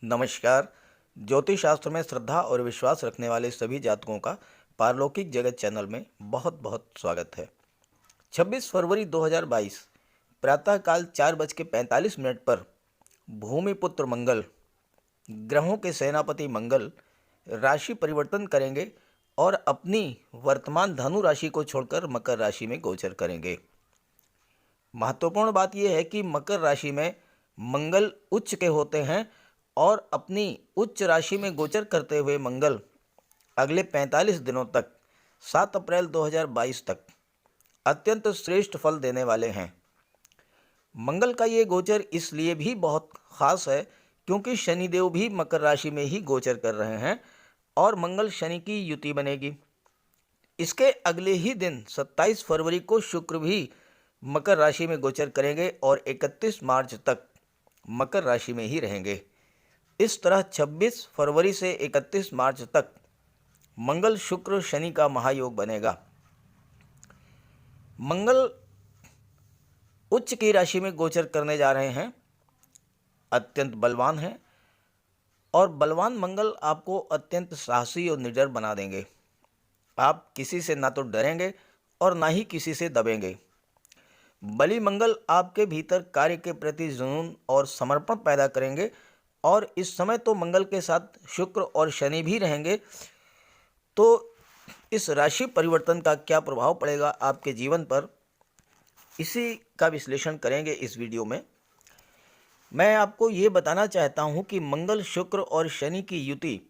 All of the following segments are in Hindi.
नमस्कार। ज्योतिष शास्त्र में श्रद्धा और विश्वास रखने वाले सभी जातकों का पारलौकिक जगत चैनल में बहुत बहुत स्वागत है। 26 फरवरी 2022 प्रातःकाल 4:45 पर भूमिपुत्र मंगल, ग्रहों के सेनापति मंगल राशि परिवर्तन करेंगे और अपनी वर्तमान धनु राशि को छोड़कर मकर राशि में गोचर करेंगे। महत्वपूर्ण बात यह है कि मकर राशि में मंगल उच्च के होते हैं और अपनी उच्च राशि में गोचर करते हुए मंगल अगले 45 दिनों तक 7 अप्रैल 2022 तक अत्यंत श्रेष्ठ फल देने वाले हैं। मंगल का ये गोचर इसलिए भी बहुत खास है क्योंकि शनिदेव भी मकर राशि में ही गोचर कर रहे हैं और मंगल शनि की युति बनेगी। इसके अगले ही दिन 27 फरवरी को शुक्र भी मकर राशि में गोचर करेंगे और 31 मार्च तक मकर राशि में ही रहेंगे। इस तरह 26 फरवरी से 31 मार्च तक मंगल शुक्र शनि का महायोग बनेगा। मंगल उच्च की राशि में गोचर करने जा रहे हैं, अत्यंत बलवान हैं और बलवान मंगल आपको अत्यंत साहसी और निडर बना देंगे। आप किसी से ना तो डरेंगे और ना ही किसी से दबेंगे। बली मंगल आपके भीतर कार्य के प्रति जुनून और समर्पण पैदा करेंगे और इस समय तो मंगल के साथ शुक्र और शनि भी रहेंगे। तो इस राशि परिवर्तन का क्या प्रभाव पड़ेगा आपके जीवन पर, इसी का विश्लेषण करेंगे इस वीडियो में। मैं आपको ये बताना चाहता हूँ कि मंगल शुक्र और शनि की युति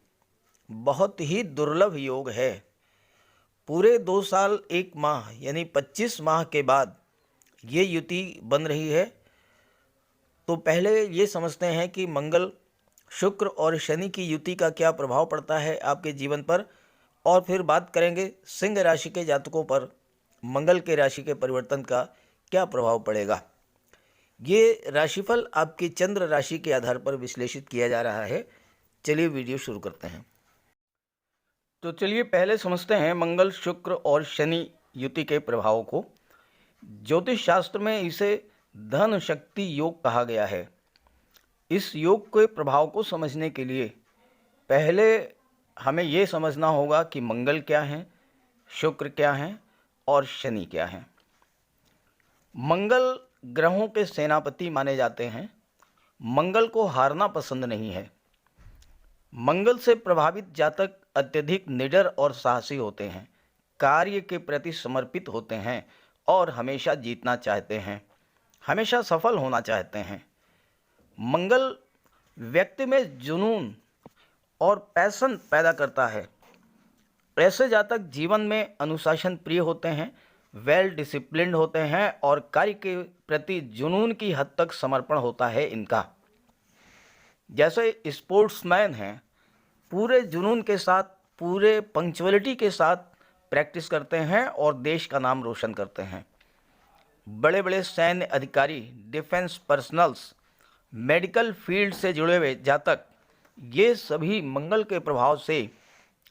बहुत ही दुर्लभ योग है। पूरे 2 साल 1 माह यानी 25 माह के बाद ये युति बन रही है। तो पहले ये समझते हैं कि मंगल शुक्र और शनि की युति का क्या प्रभाव पड़ता है आपके जीवन पर, और फिर बात करेंगे सिंह राशि के जातकों पर मंगल के राशि के परिवर्तन का क्या प्रभाव पड़ेगा। ये राशिफल आपकी चंद्र राशि के आधार पर विश्लेषित किया जा रहा है। चलिए वीडियो शुरू करते हैं। तो चलिए पहले समझते हैं मंगल शुक्र और शनि युति के प्रभावों को। ज्योतिष शास्त्र में इसे धन शक्ति योग कहा गया है। इस योग के प्रभाव को समझने के लिए पहले हमें ये समझना होगा कि मंगल क्या है, शुक्र क्या है और शनि क्या है। मंगल ग्रहों के सेनापति माने जाते हैं। मंगल को हारना पसंद नहीं है। मंगल से प्रभावित जातक अत्यधिक निडर और साहसी होते हैं, कार्य के प्रति समर्पित होते हैं और हमेशा जीतना चाहते हैं, हमेशा सफल होना चाहते हैं। मंगल व्यक्ति में जुनून और पैशन पैदा करता है। ऐसे जातक जीवन में अनुशासन प्रिय होते हैं, वेल डिसिप्लिन्ड होते हैं और कार्य के प्रति जुनून की हद तक समर्पण होता है इनका। जैसे स्पोर्ट्समैन हैं, पूरे जुनून के साथ, पूरे पंक्चुअलिटी के साथ प्रैक्टिस करते हैं और देश का नाम रोशन करते हैं। बड़े बड़े सैन्य अधिकारी, डिफेंस पर्सनल्स, मेडिकल फील्ड से जुड़े हुए जातक, ये सभी मंगल के प्रभाव से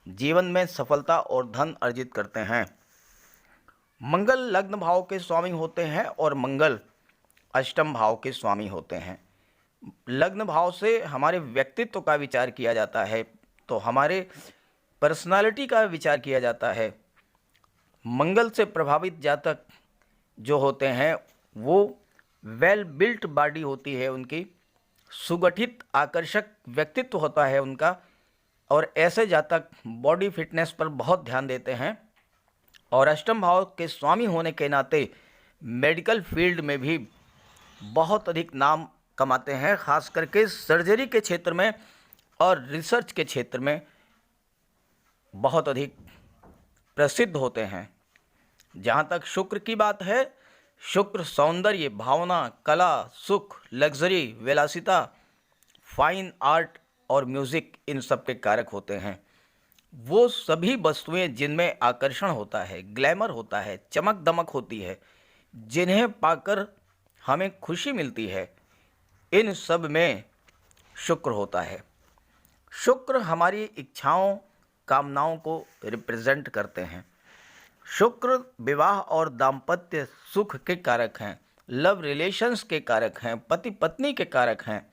जीवन में सफलता और धन अर्जित करते हैं। मंगल लग्न भाव के स्वामी होते हैं और मंगल अष्टम भाव के स्वामी होते हैं। लग्न भाव से हमारे व्यक्तित्व का विचार किया जाता है, तो हमारे पर्सनालिटी का विचार किया जाता है। मंगल से प्रभावित जातक जो होते हैं वो वेल बिल्ट बॉडी होती है उनकी, सुगठित आकर्षक व्यक्तित्व होता है उनका और ऐसे जातक बॉडी फिटनेस पर बहुत ध्यान देते हैं और अष्टम भाव के स्वामी होने के नाते मेडिकल फील्ड में भी बहुत अधिक नाम कमाते हैं, खास करके सर्जरी के क्षेत्र में और रिसर्च के क्षेत्र में बहुत अधिक प्रसिद्ध होते हैं। जहाँ तक शुक्र की बात है, शुक्र सौंदर्य, भावना, कला, सुख, लग्जरी, विलासिता, फाइन आर्ट और म्यूज़िक, इन सब के कारक होते हैं। वो सभी वस्तुएं जिनमें आकर्षण होता है, ग्लैमर होता है, चमक दमक होती है, जिन्हें पाकर हमें खुशी मिलती है, इन सब में शुक्र होता है। शुक्र हमारी इच्छाओं, कामनाओं को रिप्रेजेंट करते हैं। शुक्र विवाह और दाम्पत्य सुख के कारक हैं, लव रिलेशंस के कारक हैं, पति पत्नी के कारक हैं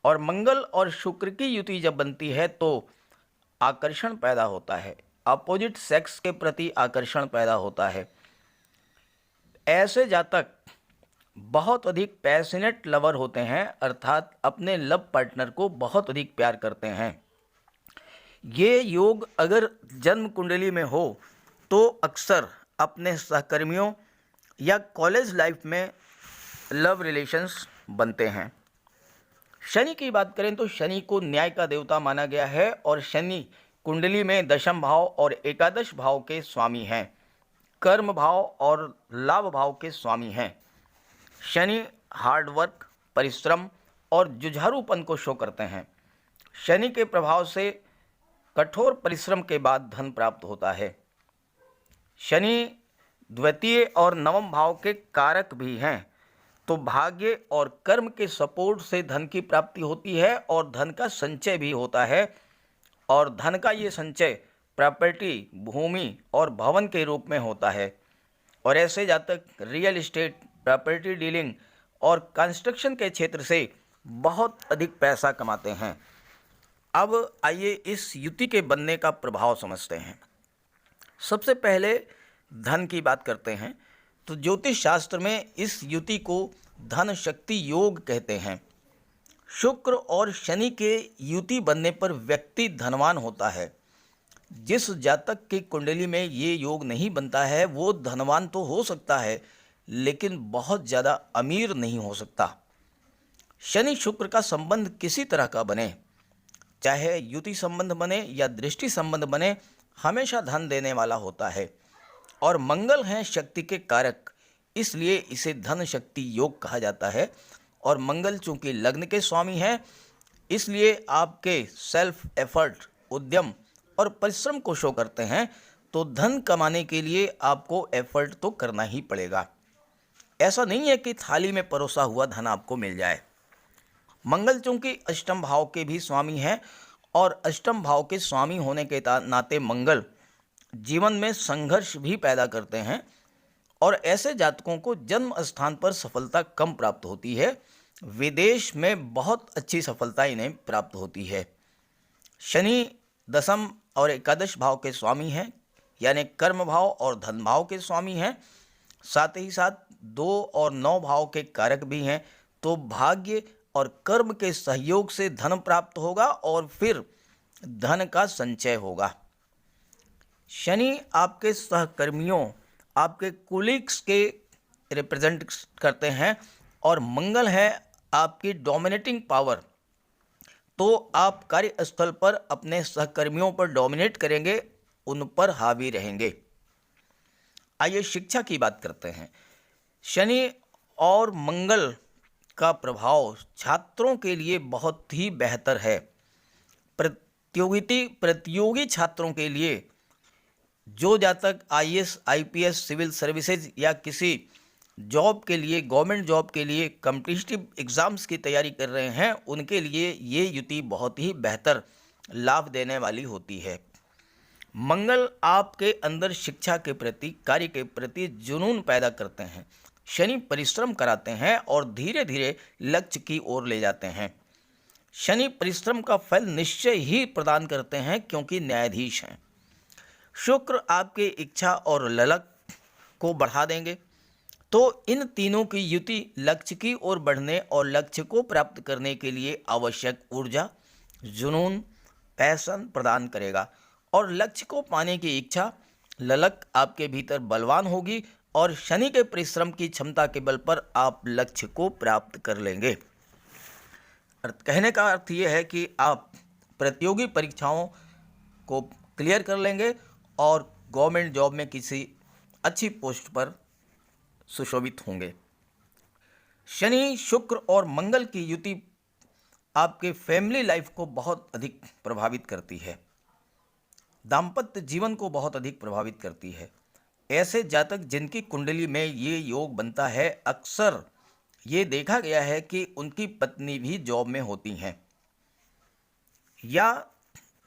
और मंगल और शुक्र की युति जब बनती है तो आकर्षण पैदा होता है, अपोजिट सेक्स के प्रति आकर्षण पैदा होता है। ऐसे जातक बहुत अधिक पैशनेट लवर होते हैं, अर्थात अपने लव पार्टनर को बहुत अधिक प्यार करते हैं। ये योग अगर जन्म कुंडली में हो तो अक्सर अपने सहकर्मियों या कॉलेज लाइफ में लव रिलेशंस बनते हैं। शनि की बात करें तो शनि को न्याय का देवता माना गया है और शनि कुंडली में दशम भाव और एकादश भाव के स्वामी हैं, कर्म भाव और लाभ भाव के स्वामी हैं। शनि हार्डवर्क, परिश्रम और जुझारूपन को शो करते हैं। शनि के प्रभाव से कठोर परिश्रम के बाद धन प्राप्त होता है। शनि द्वितीय और नवम भाव के कारक भी हैं, तो भाग्य और कर्म के सपोर्ट से धन की प्राप्ति होती है और धन का संचय भी होता है। और धन का ये संचय प्रॉपर्टी, भूमि और भवन के रूप में होता है। और ऐसे जातक रियल एस्टेट, प्रॉपर्टी डीलिंग और कंस्ट्रक्शन के क्षेत्र से बहुत अधिक पैसा कमाते हैं। अब आइए इस युति के बनने का प्रभाव समझते हैं। सबसे पहले धन की बात करते हैं तो ज्योतिष शास्त्र में इस युति को धन शक्ति योग कहते हैं। शुक्र और शनि के युति बनने पर व्यक्ति धनवान होता है। जिस जातक की कुंडली में ये योग नहीं बनता है वो धनवान तो हो सकता है लेकिन बहुत ज़्यादा अमीर नहीं हो सकता। शनि शुक्र का संबंध किसी तरह का बने, चाहे युति संबंध बने या दृष्टि संबंध बने, हमेशा धन देने वाला होता है। और मंगल हैं शक्ति के कारक, इसलिए इसे धन शक्ति योग कहा जाता है। और मंगल चूंकि लग्न के स्वामी हैं, इसलिए आपके सेल्फ एफर्ट, उद्यम और परिश्रम को शो करते हैं। तो धन कमाने के लिए आपको एफर्ट तो करना ही पड़ेगा। ऐसा नहीं है कि थाली में परोसा हुआ धन आपको मिल जाए। मंगल चूंकि अष्टम भाव के भी स्वामी हैं और अष्टम भाव के स्वामी होने के नाते मंगल जीवन में संघर्ष भी पैदा करते हैं और ऐसे जातकों को जन्म स्थान पर सफलता कम प्राप्त होती है। विदेश में बहुत अच्छी सफलता इन्हें प्राप्त होती है। शनि दसम और एकादश भाव के स्वामी हैं, यानी कर्म भाव और धन भाव के स्वामी हैं। साथ ही साथ 2 और 9 भाव के कारक भी हैं। तो भाग्य और कर्म के सहयोग से धन प्राप्त होगा और फिर धन का संचय होगा। शनि आपके सहकर्मियों, आपके कोलीग्स के रिप्रेजेंट करते हैं और मंगल है आपकी डोमिनेटिंग पावर। तो आप कार्यस्थल पर अपने सहकर्मियों पर डोमिनेट करेंगे, उन पर हावी रहेंगे। आइए शिक्षा की बात करते हैं। शनि और मंगल का प्रभाव छात्रों के लिए बहुत ही बेहतर है। प्रतियोगी छात्रों के लिए, जो जातक आईएएस, आईपीएस, सिविल सर्विसेज या किसी जॉब के लिए, गवर्नमेंट जॉब के लिए कॉम्पिटिटिव एग्ज़ाम्स की तैयारी कर रहे हैं, उनके लिए ये युति बहुत ही बेहतर लाभ देने वाली होती है। मंगल आपके अंदर शिक्षा के प्रति, कार्य के प्रति जुनून पैदा करते हैं। शनि परिश्रम कराते हैं और धीरे धीरे लक्ष्य की ओर ले जाते हैं। शनि परिश्रम का फल निश्चय ही प्रदान करते हैं क्योंकि न्यायाधीश हैं। शुक्र आपके इच्छा और ललक को बढ़ा देंगे। तो इन तीनों की युति लक्ष्य की ओर बढ़ने और लक्ष्य को प्राप्त करने के लिए आवश्यक ऊर्जा, जुनून, पैशन प्रदान करेगा और लक्ष्य को पाने की इच्छा, ललक आपके भीतर बलवान होगी और शनि के परिश्रम की क्षमता के बल पर आप लक्ष्य को प्राप्त कर लेंगे। कहने का अर्थ ये है कि आप प्रतियोगी परीक्षाओं को क्लियर कर लेंगे और गवर्नमेंट जॉब में किसी अच्छी पोस्ट पर सुशोभित होंगे। शनि, शुक्र और मंगल की युति आपके फैमिली लाइफ को बहुत अधिक प्रभावित करती है, दाम्पत्य जीवन को बहुत अधिक प्रभावित करती है। ऐसे जातक जिनकी कुंडली में ये योग बनता है, अक्सर ये देखा गया है कि उनकी पत्नी भी जॉब में होती हैं या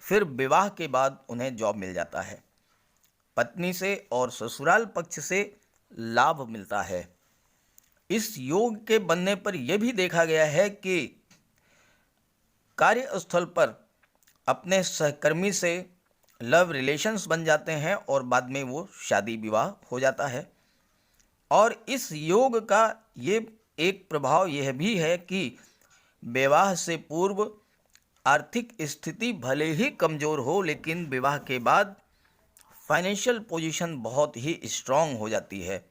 फिर विवाह के बाद उन्हें जॉब मिल जाता है। पत्नी से और ससुराल पक्ष से लाभ मिलता है। इस योग के बनने पर यह भी देखा गया है कि कार्यस्थल पर अपने सहकर्मी से लव रिलेशंस बन जाते हैं और बाद में वो शादी विवाह हो जाता है। और इस योग का ये एक प्रभाव यह भी है कि विवाह से पूर्व आर्थिक स्थिति भले ही कमज़ोर हो, लेकिन विवाह के बाद फाइनेंशियल पोजीशन बहुत ही स्ट्रांग हो जाती है।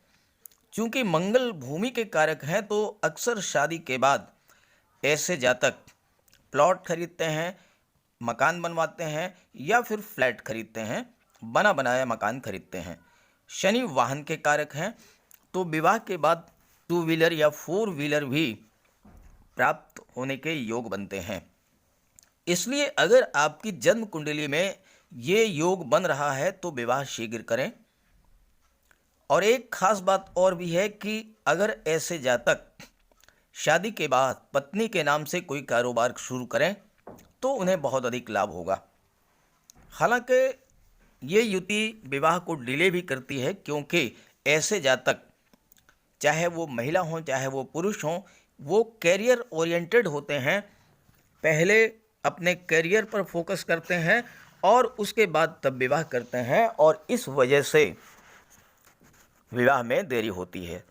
चूँकि मंगल भूमि के कारक हैं, तो अक्सर शादी के बाद ऐसे जातक प्लॉट खरीदते हैं, मकान बनवाते हैं या फिर फ्लैट खरीदते हैं, बना बनाया मकान खरीदते हैं। शनि वाहन के कारक हैं, तो विवाह के बाद 2 व्हीलर या 4 व्हीलर भी प्राप्त होने के योग बनते हैं। इसलिए अगर आपकी जन्म कुंडली में ये योग बन रहा है तो विवाह शीघ्र करें। और एक खास बात और भी है कि अगर ऐसे जातक शादी के बाद पत्नी के नाम से कोई कारोबार शुरू करें तो उन्हें बहुत अधिक लाभ होगा। हालांकि ये युति विवाह को डिले भी करती है, क्योंकि ऐसे जातक, चाहे वो महिला हों चाहे वो पुरुष हों, वो कैरियर ओरिएंटेड होते हैं। पहले अपने कैरियर पर फोकस करते हैं और उसके बाद तब विवाह करते हैं, और इस वजह से विवाह में देरी होती है।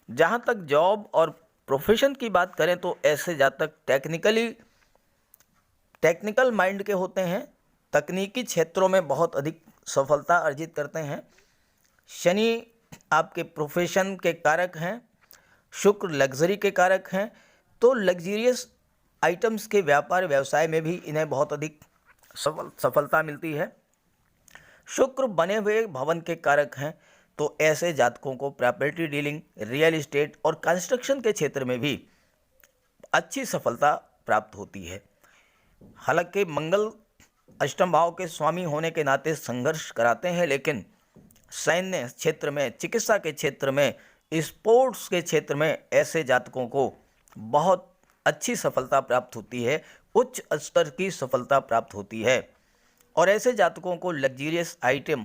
जहाँ तक जॉब और प्रोफेशन की बात करें तो ऐसे जातक टेक्निकल माइंड के होते हैं, तकनीकी क्षेत्रों में बहुत अधिक सफलता अर्जित करते हैं। शनि आपके प्रोफेशन के कारक हैं, शुक्र लग्जरी के कारक हैं, तो लग्जरियस आइटम्स के व्यापार व्यवसाय में भी इन्हें बहुत अधिक सफलता मिलती है। शुक्र बने हुए भवन के कारक हैं, तो ऐसे जातकों को प्रॉपर्टी डीलिंग, रियल एस्टेट और कंस्ट्रक्शन के क्षेत्र में भी अच्छी सफलता प्राप्त होती है। हालांकि मंगल अष्टम भाव के स्वामी होने के नाते संघर्ष कराते हैं, लेकिन सैन्य क्षेत्र में, चिकित्सा के क्षेत्र में, स्पोर्ट्स के क्षेत्र में ऐसे जातकों को बहुत अच्छी सफलता प्राप्त होती है, उच्च स्तर की सफलता प्राप्त होती है। और ऐसे जातकों को लग्जरियस आइटम,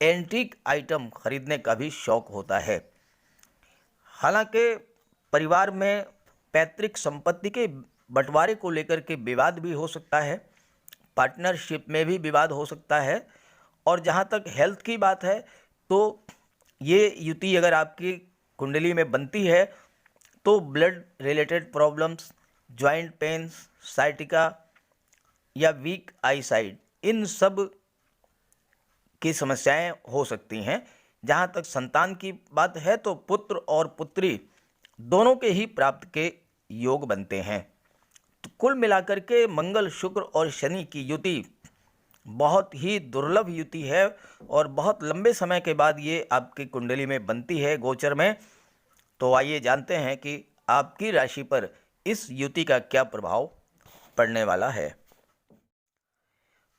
एंटीक आइटम खरीदने का भी शौक होता है। हालांकि परिवार में पैतृक संपत्ति के बंटवारे को लेकर के विवाद भी हो सकता है, पार्टनरशिप में भी विवाद हो सकता है। और जहाँ तक हेल्थ की बात है, तो ये युति अगर आपकी कुंडली में बनती है तो blood related problems, joint pains, sciatica या वीक आई साइट, इन सब की समस्याएं हो सकती हैं। जहाँ तक संतान की बात है तो पुत्र और पुत्री दोनों के ही प्राप्त के योग बनते हैं। तो कुल मिलाकर के मंगल, शुक्र और शनि की युति बहुत ही दुर्लभ युति है और बहुत लंबे समय के बाद ये आपकी कुंडली में बनती है गोचर में। तो आइए जानते हैं कि आपकी राशि पर इस युति का क्या प्रभाव पड़ने वाला है।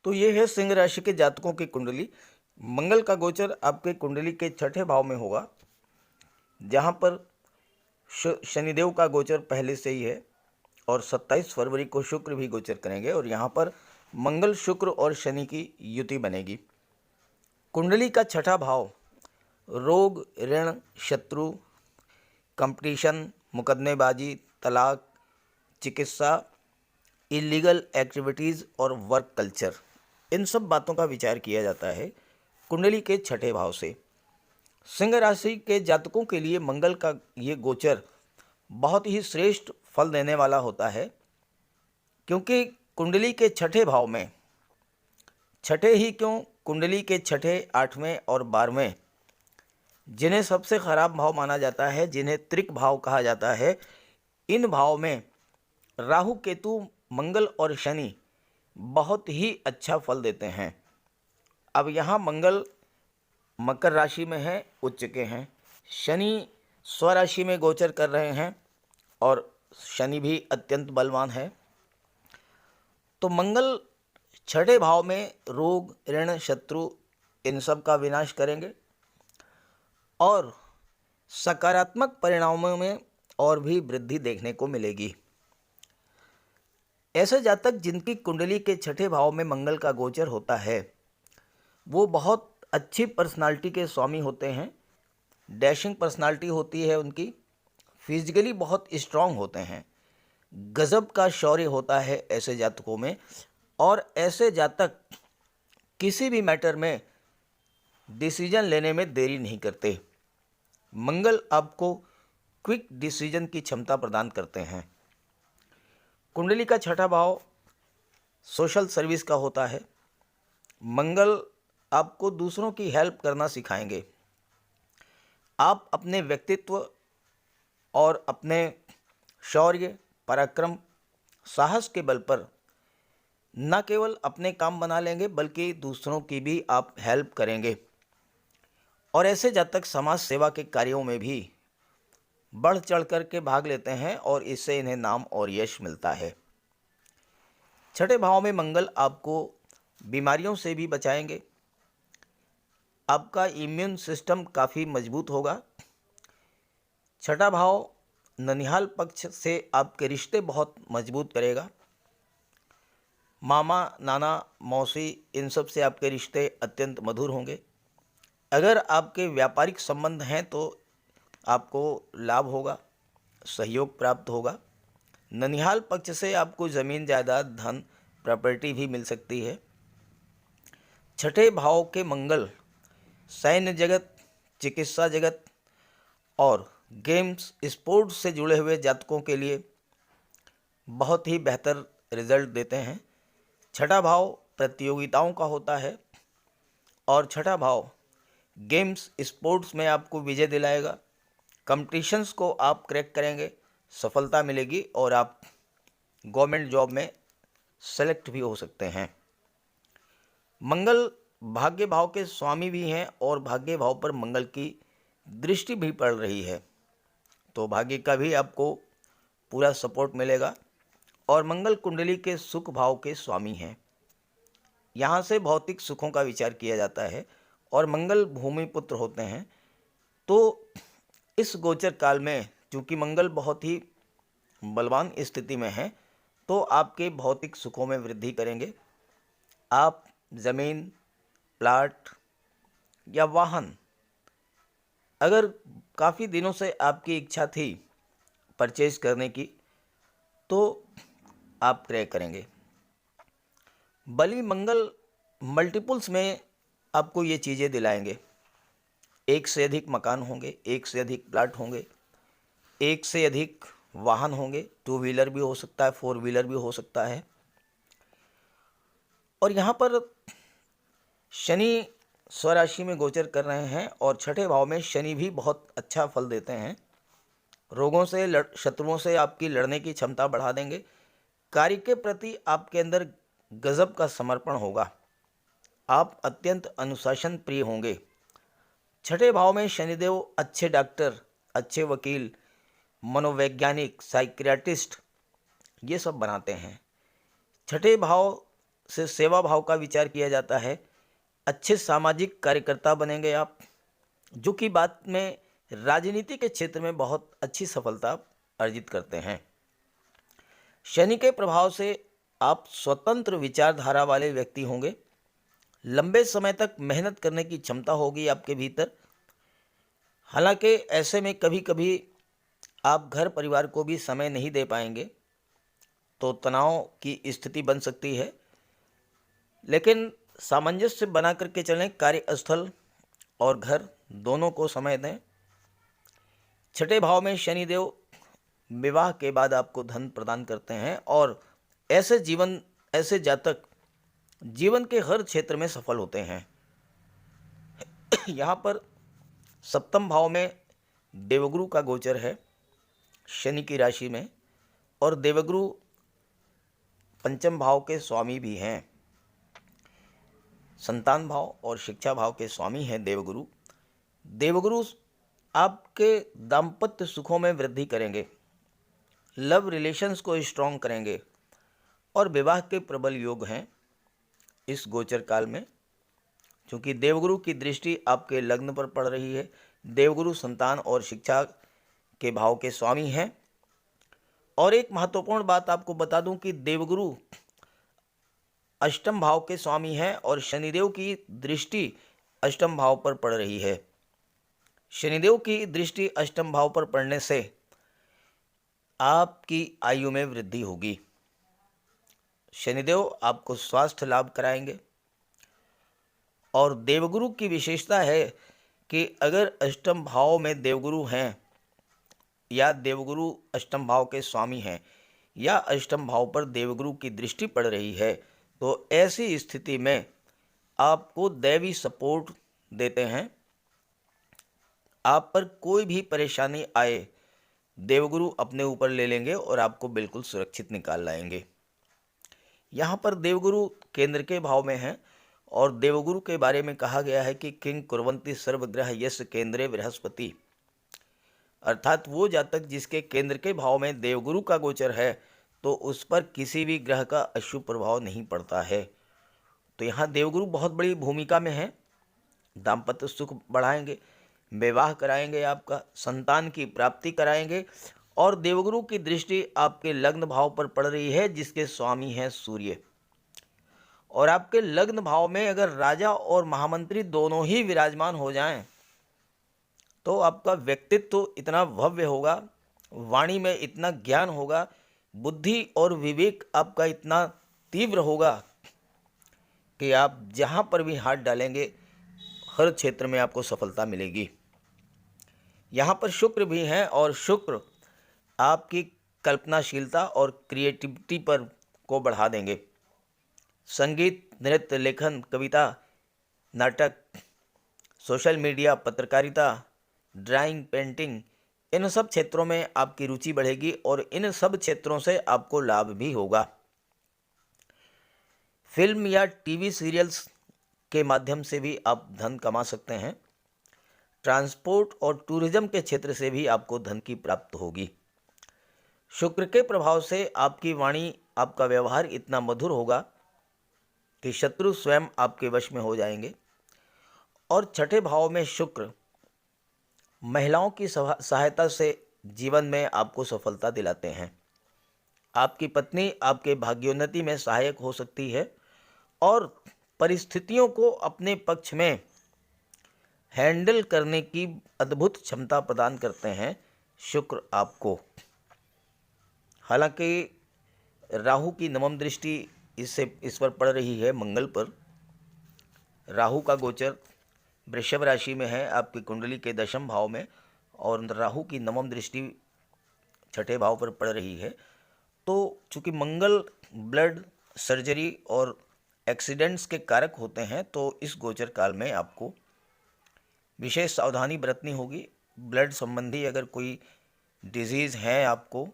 तो ये है सिंह राशि के जातकों की कुंडली। मंगल का गोचर आपके कुंडली के 6ठे भाव में होगा, जहाँ पर शनिदेव का गोचर पहले से ही है और 27 फरवरी को शुक्र भी गोचर करेंगे और यहाँ पर मंगल, शुक्र और शनि की युति बनेगी। कुंडली का 6ठा भाव रोग, ऋण, शत्रु, कंपटीशन, मुकदमेबाजी, तलाक, चिकित्सा, इलीगल एक्टिविटीज़ और वर्क कल्चर, इन सब बातों का विचार किया जाता है कुंडली के 6ठे भाव से। सिंह राशि के जातकों के लिए मंगल का ये गोचर बहुत ही श्रेष्ठ फल देने वाला होता है, क्योंकि कुंडली के 6ठे भाव में, 6ठे ही क्यों, कुंडली के 6ठे, 8वें और 12वें, जिन्हें सबसे खराब भाव माना जाता है, जिन्हें त्रिक भाव कहा जाता है, इन भाव में राहु, केतु, मंगल और शनि बहुत ही अच्छा फल देते हैं। अब यहाँ मंगल मकर राशि में है, उच्च के हैं, शनि स्वराशि में गोचर कर रहे हैं और शनि भी अत्यंत बलवान है। तो मंगल 6ठे भाव में रोग, ऋण, शत्रु, इन सब का विनाश करेंगे और सकारात्मक परिणामों में और भी वृद्धि देखने को मिलेगी। ऐसे जातक जिनकी कुंडली के 6ठे भाव में मंगल का गोचर होता है, वो बहुत अच्छी पर्सनालिटी के स्वामी होते हैं, डैशिंग पर्सनालिटी होती है उनकी, फिजिकली बहुत स्ट्रांग होते हैं, गजब का शौर्य होता है ऐसे जातकों में, और ऐसे जातक किसी भी मैटर में डिसीजन लेने में देरी नहीं करते। मंगल आपको क्विक डिसीजन की क्षमता प्रदान करते हैं। कुंडली का छठा भाव सोशल सर्विस का होता है। मंगल आपको दूसरों की हेल्प करना सिखाएंगे। आप अपने व्यक्तित्व और अपने शौर्य, पराक्रम, साहस के बल पर न केवल अपने काम बना लेंगे बल्कि दूसरों की भी आप हेल्प करेंगे, और ऐसे जातक समाज सेवा के कार्यों में भी बढ़ चढ़ कर के भाग लेते हैं और इससे इन्हें नाम और यश मिलता है। छठे भाव में मंगल आपको बीमारियों से भी बचाएंगे। आपका इम्यून सिस्टम काफ़ी मजबूत होगा। छठा भाव ननिहाल पक्ष से आपके रिश्ते बहुत मजबूत करेगा। मामा, नाना, मौसी, इन सब से आपके रिश्ते अत्यंत मधुर होंगे। अगर आपके व्यापारिक संबंध हैं तो आपको लाभ होगा, सहयोग प्राप्त होगा। ननिहाल पक्ष से आपको ज़मीन, जायदाद, धन, प्रॉपर्टी भी मिल सकती है। छठे भाव के मंगल सैन्य जगत, चिकित्सा जगत और गेम्स, स्पोर्ट्स से जुड़े हुए जातकों के लिए बहुत ही बेहतर रिजल्ट देते हैं। छठा भाव प्रतियोगिताओं का होता है और छठा भाव गेम्स, स्पोर्ट्स में आपको विजय दिलाएगा। कंपटीशंस को आप क्रैक करेंगे, सफलता मिलेगी और आप गवर्नमेंट जॉब में सेलेक्ट भी हो सकते हैं। मंगल भाग्य भाव के स्वामी भी हैं और भाग्य भाव पर मंगल की दृष्टि भी पड़ रही है, तो भाग्य का भी आपको पूरा सपोर्ट मिलेगा। और मंगल कुंडली के सुख भाव के स्वामी हैं। यहाँ से भौतिक सुखों का विचार किया जाता है और मंगल भूमि पुत्र होते हैं। तो इस गोचर काल में चूँकि मंगल बहुत ही बलवान स्थिति में है, तो आपके भौतिक सुखों में वृद्धि करेंगे। आप ज़मीन, प्लाट या वाहन, अगर काफ़ी दिनों से आपकी इच्छा थी परचेज करने की, तो आप क्रय करेंगे। बलि मंगल मल्टीपल्स में आपको ये चीज़ें दिलाएंगे। एक से अधिक मकान होंगे, एक से अधिक प्लाट होंगे, एक से अधिक वाहन होंगे। 2 व्हीलर भी हो सकता है, 4 व्हीलर भी हो सकता है। और यहाँ पर शनि स्वराशि में गोचर कर रहे हैं और छठे भाव में शनि भी बहुत अच्छा फल देते हैं। रोगों से, शत्रुओं से आपकी लड़ने की क्षमता बढ़ा देंगे। कार्य के प्रति आपके अंदर गजब का समर्पण होगा। आप अत्यंत अनुशासन प्रिय होंगे। छठे भाव में शनिदेव अच्छे डॉक्टर, अच्छे वकील, मनोवैज्ञानिक, साइकियाट्रिस्ट ये सब बनाते हैं। छठे भाव से सेवा भाव का विचार किया जाता है। अच्छे सामाजिक कार्यकर्ता बनेंगे आप, जो कि बाद में राजनीति के क्षेत्र में बहुत अच्छी सफलता अर्जित करते हैं। शनि के प्रभाव से आप स्वतंत्र विचारधारा वाले व्यक्ति होंगे। लंबे समय तक मेहनत करने की क्षमता होगी आपके भीतर। हालांकि ऐसे में कभी कभी आप घर परिवार को भी समय नहीं दे पाएंगे, तो तनाव की स्थिति बन सकती है, लेकिन सामंजस्य बना करके चलें। कार्यस्थल और घर दोनों को समय दें। छठे भाव में शनिदेव विवाह के बाद आपको धन प्रदान करते हैं और ऐसे जातक जीवन के हर क्षेत्र में सफल होते हैं। यहाँ पर सप्तम भाव में देवगुरु का गोचर है शनि की राशि में, और देवगुरु पंचम भाव के स्वामी भी हैं। संतान भाव और शिक्षा भाव के स्वामी हैं देवगुरु। देवगुरु आपके दाम्पत्य सुखों में वृद्धि करेंगे, लव रिलेशंस को स्ट्रॉन्ग करेंगे और विवाह के प्रबल योग हैं इस गोचर काल में। क्योंकि देवगुरु की दृष्टि आपके लग्न पर पड़ रही है। देवगुरु संतान और शिक्षा के भाव के स्वामी हैं। और एक महत्वपूर्ण बात आपको बता दूं कि देवगुरु अष्टम भाव के स्वामी हैं और शनिदेव की दृष्टि अष्टम भाव पर पड़ रही है। शनिदेव की दृष्टि अष्टम भाव पर पड़ने से आपकी आयु में वृद्धि होगी। शनिदेव आपको स्वास्थ्य लाभ कराएंगे। और देवगुरु की विशेषता है कि अगर अष्टम भाव में देवगुरु हैं या देवगुरु अष्टम भाव के स्वामी हैं या अष्टम भाव पर देवगुरु की दृष्टि पड़ रही है, तो ऐसी स्थिति में आपको दैवी सपोर्ट देते हैं। आप पर कोई भी परेशानी आए, देवगुरु अपने ऊपर ले लेंगे और आपको बिल्कुल सुरक्षित निकाल लाएंगे। यहाँ पर देवगुरु केंद्र के भाव में हैं और देवगुरु के बारे में कहा गया है कि किंग कुर्वन्ति सर्वग्रह यस्य केंद्रे बृहस्पति, अर्थात वो जातक जिसके केंद्र के भाव में देवगुरु का गोचर है तो उस पर किसी भी ग्रह का अशुभ प्रभाव नहीं पड़ता है। तो यहाँ देवगुरु बहुत बड़ी भूमिका में है। दाम्पत्य सुख बढ़ाएंगे, विवाह कराएंगे, आपका संतान की प्राप्ति कराएंगे। और देवगुरु की दृष्टि आपके लग्न भाव पर पड़ रही है जिसके स्वामी हैं सूर्य। और आपके लग्न भाव में अगर राजा और महामंत्री दोनों ही विराजमान हो जाएं तो आपका व्यक्तित्व तो इतना भव्य होगा, वाणी में इतना ज्ञान होगा, बुद्धि और विवेक आपका इतना तीव्र होगा कि आप जहाँ पर भी हाथ डालेंगे हर क्षेत्र में आपको सफलता मिलेगी। यहाँ पर शुक्र भी हैं और शुक्र आपकी कल्पनाशीलता और क्रिएटिविटी पर को बढ़ा देंगे। संगीत, नृत्य, लेखन, कविता, नाटक, सोशल मीडिया, पत्रकारिता, ड्राइंग, पेंटिंग, इन सब क्षेत्रों में आपकी रुचि बढ़ेगी और इन सब क्षेत्रों से आपको लाभ भी होगा। फिल्म या टीवी सीरियल्स के माध्यम से भी आप धन कमा सकते हैं। ट्रांसपोर्ट और टूरिज्म के क्षेत्र से भी आपको धन की प्राप्ति होगी। शुक्र के प्रभाव से आपकी वाणी, आपका व्यवहार इतना मधुर होगा कि शत्रु स्वयं आपके वश में हो जाएंगे। और छठे भाव में शुक्र महिलाओं की सहायता से जीवन में आपको सफलता दिलाते हैं। आपकी पत्नी आपके भाग्योन्नति में सहायक हो सकती है और परिस्थितियों को अपने पक्ष में हैंडल करने की अद्भुत क्षमता प्रदान करते हैं शुक्र आपको। हालांकि राहु की नवम दृष्टि इस पर पड़ रही है मंगल पर। राहु का गोचर वृषभ राशि में है आपकी कुंडली के दशम भाव में और राहु की नवम दृष्टि छठे भाव पर पड़ रही है। तो चूँकि मंगल ब्लड, सर्जरी और एक्सीडेंट्स के कारक होते हैं तो इस गोचर काल में आपको विशेष सावधानी बरतनी होगी। ब्लड संबंधी अगर कोई डिजीज़ है, आपको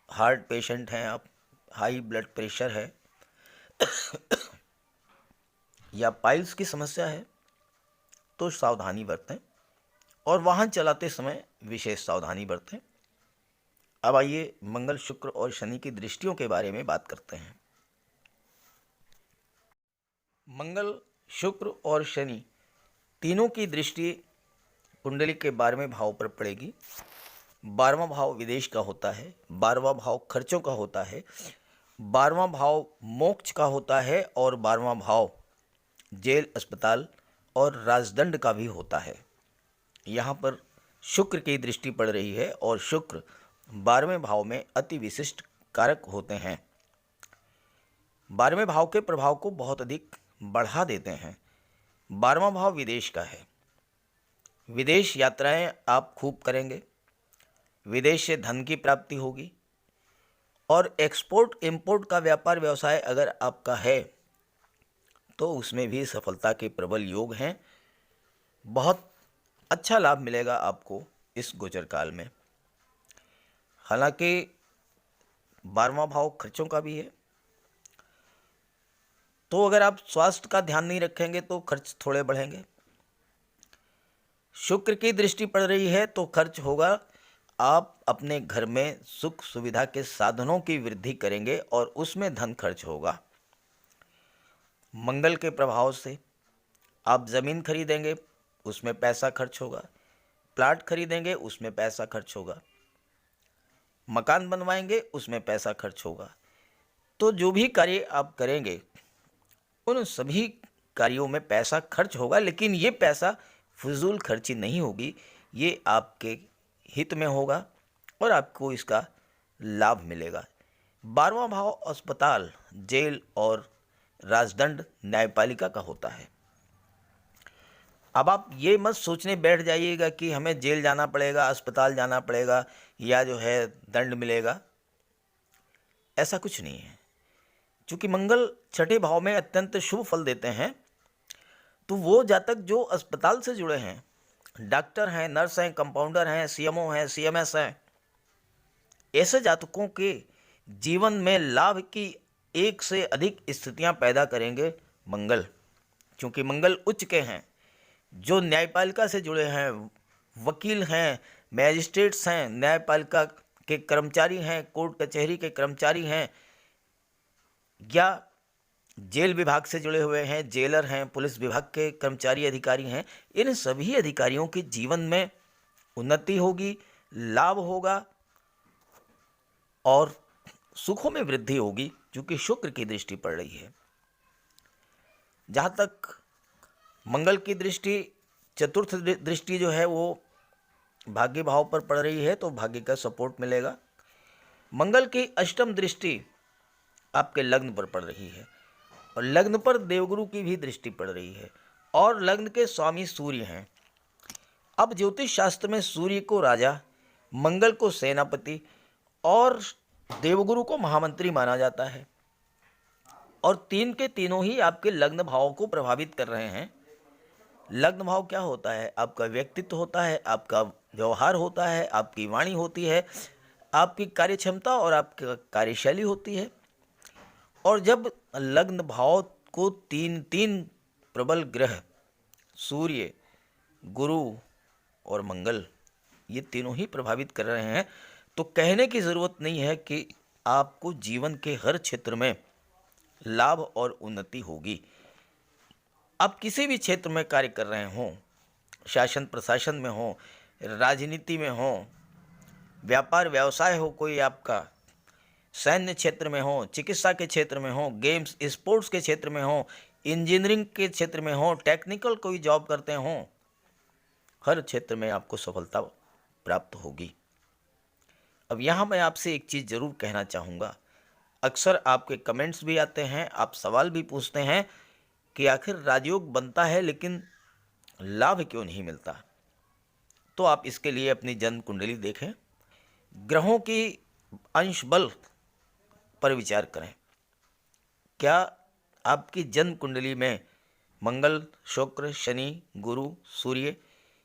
हार्ट पेशेंट हैं आप, हाई ब्लड प्रेशर है या पाइल्स की समस्या है तो सावधानी बरतें और वाहन चलाते समय विशेष सावधानी बरतें। अब आइए मंगल, शुक्र और शनि की दृष्टियों के बारे में बात करते हैं। मंगल, शुक्र और शनि तीनों की दृष्टि कुंडली के 12वें भाव पर पड़ेगी। 12वां भाव विदेश का होता है, 12वां भाव खर्चों का होता है, 12वां भाव मोक्ष का होता है और 12वां भाव जेल, अस्पताल और राजदंड का भी होता है। यहाँ पर शुक्र की दृष्टि पड़ रही है और शुक्र 12वें भाव में अति विशिष्ट कारक होते हैं। 12वें भाव के प्रभाव को बहुत अधिक बढ़ा देते हैं। 12वां भाव विदेश का है। विदेश यात्राएं आप खूब करेंगे, विदेश से धन की प्राप्ति होगी और एक्सपोर्ट इंपोर्ट का व्यापार व्यवसाय अगर आपका है तो उसमें भी सफलता के प्रबल योग हैं। बहुत अच्छा लाभ मिलेगा आपको इस गोचर काल में। हालांकि 12वां भाव खर्चों का भी है, तो अगर आप स्वास्थ्य का ध्यान नहीं रखेंगे तो खर्च थोड़े बढ़ेंगे। शुक्र की दृष्टि पड़ रही है तो खर्च होगा। आप अपने घर में सुख सुविधा के साधनों की वृद्धि करेंगे और उसमें धन खर्च होगा। मंगल के प्रभाव से आप ज़मीन खरीदेंगे, उसमें पैसा खर्च होगा। प्लाट खरीदेंगे, उसमें पैसा खर्च होगा। मकान बनवाएंगे, उसमें पैसा खर्च होगा। तो जो भी कार्य आप करेंगे उन सभी कार्यों में पैसा खर्च होगा, लेकिन ये पैसा फजूल खर्ची नहीं होगी, ये आपके हित में होगा और आपको इसका लाभ मिलेगा। 12वां भाव अस्पताल, जेल और राजदंड न्यायपालिका का होता है। अब आप ये मत सोचने बैठ जाइएगा कि हमें जेल जाना पड़ेगा, अस्पताल जाना पड़ेगा या जो है दंड मिलेगा। ऐसा कुछ नहीं है। चूँकि मंगल छठे भाव में अत्यंत शुभ फल देते हैं, तो वो जातक जो अस्पताल से जुड़े हैं, डॉक्टर हैं, नर्स हैं, कंपाउंडर हैं, सीएमओ हैं, सीएमएस हैं, ऐसे जातकों के जीवन में लाभ की एक से अधिक स्थितियां पैदा करेंगे मंगल। क्योंकि मंगल उच्च के हैं, जो न्यायपालिका से जुड़े हैं, वकील हैं, मैजिस्ट्रेट्स हैं, न्यायपालिका के कर्मचारी हैं, कोर्ट कचहरी के कर्मचारी हैं, या जेल विभाग से जुड़े हुए हैं, जेलर हैं, पुलिस विभाग के कर्मचारी अधिकारी हैं, इन सभी अधिकारियों के जीवन में उन्नति होगी, लाभ होगा और सुखों में वृद्धि होगी, क्योंकि शुक्र की दृष्टि पड़ रही है। जहाँ तक मंगल की दृष्टि, चतुर्थ दृष्टि जो है वो भाग्य भाव पर पड़ रही है, तो भाग्य का सपोर्ट मिलेगा। मंगल की अष्टम दृष्टि आपके लग्न पर पड़ रही है और लग्न पर देवगुरु की भी दृष्टि पड़ रही है और लग्न के स्वामी सूर्य हैं। अब ज्योतिष शास्त्र में सूर्य को राजा, मंगल को सेनापति और देवगुरु को महामंत्री माना जाता है और तीन के तीनों ही आपके लग्न भाव को प्रभावित कर रहे हैं। लग्न भाव क्या होता है? आपका व्यक्तित्व होता है, आपका व्यवहार होता है, आपकी वाणी होती है, आपकी कार्यक्षमता और आपकी कार्यशैली होती है। और जब लग्न भाव को तीन तीन प्रबल ग्रह, सूर्य, गुरु और मंगल, ये तीनों ही प्रभावित कर रहे हैं, तो कहने की ज़रूरत नहीं है कि आपको जीवन के हर क्षेत्र में लाभ और उन्नति होगी। आप किसी भी क्षेत्र में कार्य कर रहे हों, शासन प्रशासन में हो, राजनीति में हो, व्यापार व्यवसाय हो कोई आपका, सैन्य क्षेत्र में हो, चिकित्सा के क्षेत्र में हो, गेम्स स्पोर्ट्स के क्षेत्र में हो, इंजीनियरिंग के क्षेत्र में हो, टेक्निकल कोई जॉब करते हो, हर क्षेत्र में आपको सफलता प्राप्त होगी। अब यहाँ मैं आपसे एक चीज़ ज़रूर कहना चाहूँगा। अक्सर आपके कमेंट्स भी आते हैं, आप सवाल भी पूछते हैं कि आखिर राजयोग बनता है लेकिन लाभ क्यों नहीं मिलता। तो आप इसके लिए अपनी जन्म कुंडली देखें, ग्रहों की अंश बल पर विचार करें। क्या आपकी जन्म कुंडली में मंगल, शुक्र, शनि, गुरु, सूर्य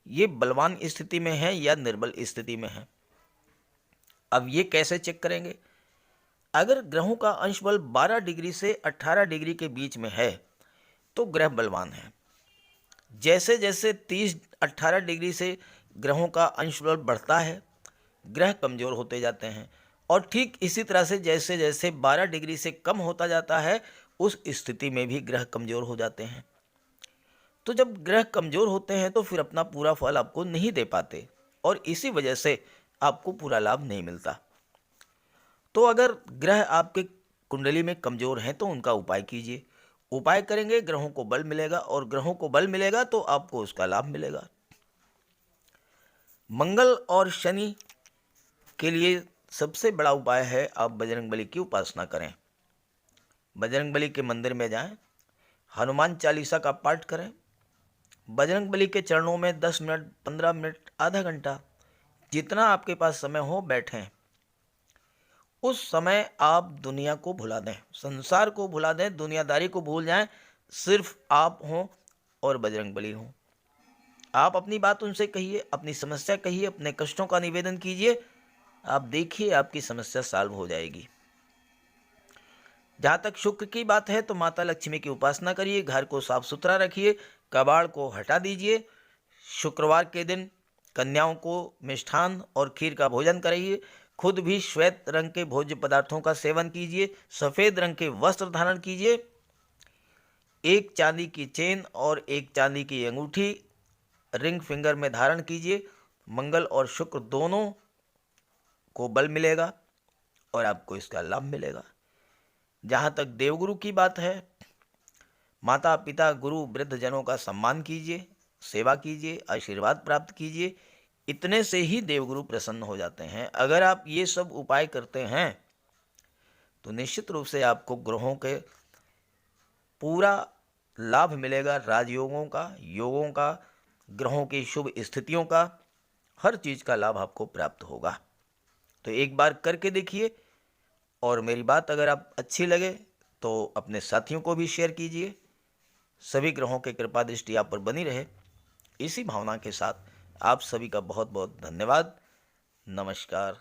ये बलवान स्थिति में है या निर्बल स्थिति में है? अब ये कैसे चेक करेंगे? अगर ग्रहों का अंश बल 12 डिग्री से 18 डिग्री के बीच में है तो ग्रह बलवान है। जैसे जैसे 30-18 डिग्री से ग्रहों का अंश बल बढ़ता है, ग्रह कमज़ोर होते जाते हैं और ठीक इसी तरह से जैसे जैसे 12 डिग्री से कम होता जाता है, उस स्थिति में भी ग्रह कमज़ोर हो जाते हैं। तो जब ग्रह कमज़ोर होते हैं तो फिर अपना पूरा फल आपको नहीं दे पाते और इसी वजह से आपको पूरा लाभ नहीं मिलता। तो अगर ग्रह आपके कुंडली में कमज़ोर हैं तो उनका उपाय कीजिए। उपाय करेंगे, ग्रहों को बल मिलेगा और ग्रहों को बल मिलेगा तो आपको उसका लाभ मिलेगा। मंगल और शनि के लिए सबसे बड़ा उपाय है आप बजरंगबली की उपासना करें। बजरंगबली के मंदिर में जाएं, हनुमान चालीसा का पाठ करें, बजरंगबली के चरणों में 10 मिनट, 15 मिनट, आधा घंटा, जितना आपके पास समय हो बैठें। उस समय आप दुनिया को भुला दें, संसार को भुला दें, दुनियादारी को भूल जाएं, सिर्फ आप हों और बजरंगबली हों। आप अपनी बात उनसे कहिए, अपनी समस्या कहिए, अपने कष्टों का निवेदन कीजिए, आप देखिए आपकी समस्या सॉल्व हो जाएगी। जहाँ तक शुक्र की बात है तो माता लक्ष्मी की उपासना करिए, घर को साफ सुथरा रखिए, कबाड़ को हटा दीजिए। शुक्रवार के दिन कन्याओं को मिष्ठान और खीर का भोजन कराइए, खुद भी श्वेत रंग के भोज्य पदार्थों का सेवन कीजिए, सफ़ेद रंग के वस्त्र धारण कीजिए, एक चांदी की चेन और एक चांदी की अंगूठी रिंग फिंगर में धारण कीजिए। मंगल और शुक्र दोनों को बल मिलेगा और आपको इसका लाभ मिलेगा। जहाँ तक देवगुरु की बात है, माता पिता गुरु वृद्ध जनों का सम्मान कीजिए, सेवा कीजिए, आशीर्वाद प्राप्त कीजिए। इतने से ही देवगुरु प्रसन्न हो जाते हैं। अगर आप ये सब उपाय करते हैं तो निश्चित रूप से आपको ग्रहों के पूरा लाभ मिलेगा, राजयोगों का, योगों का, ग्रहों की शुभ स्थितियों का, हर चीज़ का लाभ आपको प्राप्त होगा। तो एक बार करके देखिए, और मेरी बात अगर आप अच्छी लगे तो अपने साथियों को भी शेयर कीजिए। सभी ग्रहों की कृपा दृष्टि आप पर बनी रहे, इसी भावना के साथ आप सभी का बहुत बहुत धन्यवाद। नमस्कार।